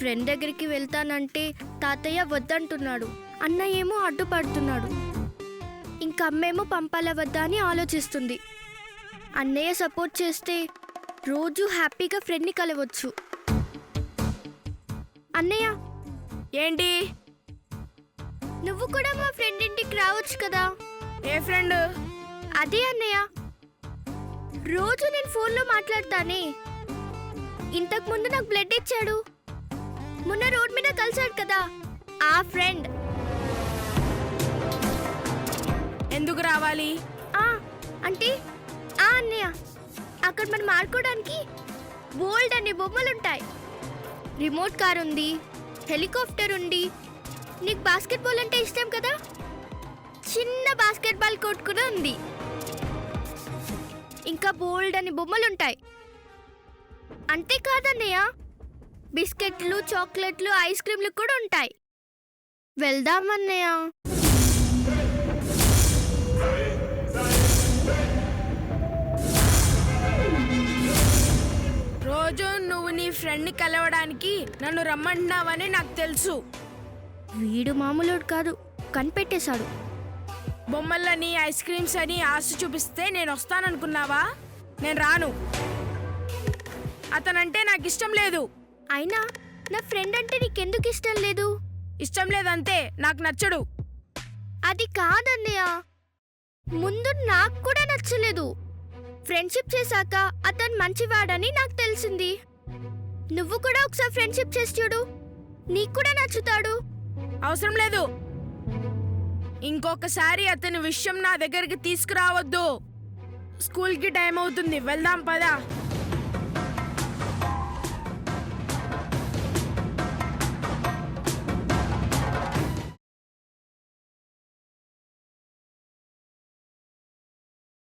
Friend దగ్గరికి వెళ్తానంటే తాతయ్య వద్దంటున్నాడు, అన్నయ్య ఏమో అడ్డుపడుతున్నాడు, ఇంకా అమ్మేమో పంపాలా వద్దా అని ఆలోచిస్తుంది. అన్నయ్య సపోర్ట్ చేస్తే రోజు హ్యాపీగా ఫ్రెండ్ని కలవచ్చు. అన్నయ్య, ఏంటి? నువ్వు కూడా మా ఫ్రెండ్ ఇంటికి రావచ్చు కదా. ఏ ఫ్రెండ్? అదే అన్నయ్య, రోజు నేను ఫోన్లో మాట్లాడతానే, ఇంతకు ముందు నాకు బ్లడ్ ఇచ్చాడు, మొన్న రోడ్ మీద కలిసాడు కదా, ఆ ఫ్రెండ్. ఎందుకు రావాలి? అంటే అన్నయ్య, అక్కడ మనం ఆడుకోవడానికి బోల్డ్ అనే బొమ్మలుంటాయి. రిమోట్ కార్ ఉంది, హెలికాప్టర్ ఉంది, నీకు బాస్కెట్బాల్ అంటే ఇష్టం కదా, చిన్న బాస్కెట్బాల్ కోర్ట్ కూడా ఉంది. ఇంకా బోల్డ్ అని బొమ్మలుంటాయి. అంతేకాదన్నయ్య, బిస్కెట్లు, చాక్లెట్లు, ఐస్ క్రీమ్లు కూడా ఉంటాయి. వెళ్దామన్నయ్య. రోజు నువ్వు నీ ఫ్రెండ్ని కలవడానికి నన్ను రమ్మంటున్నావని నాకు తెలుసు. వీడు మామూలుడు కాదు, కనిపెట్టేశాడు. బొమ్మలని ఐస్ క్రీమ్స్ అని ఆశ చూపిస్తే నేను వస్తాననుకున్నావా? నేను రాను. అతనంటే నాకు ఇష్టం లేదు. అయినా నా ఫ్రెండ్ అంటే నీకెందుకు ఇష్టం లేదు? ఇష్టం లేదంతే, నాకు నచ్చడు. అది కాదన్నయ్య, ముందు నాకు కూడా నచ్చలేదు. ఫ్రెండ్షిప్ చేశాక అతను మంచివాడని నాకు తెలిసింది. నువ్వు కూడా ఒకసారి ఫ్రెండ్షిప్ చేసి చూడు, నీకు కూడా నచ్చుతాడు. అవసరం లేదు. ఇంకొకసారి అతని విషయం నా దగ్గరికి తీసుకురావద్దు. స్కూల్కి టైం అవుతుంది, వెళ్దాం పదా.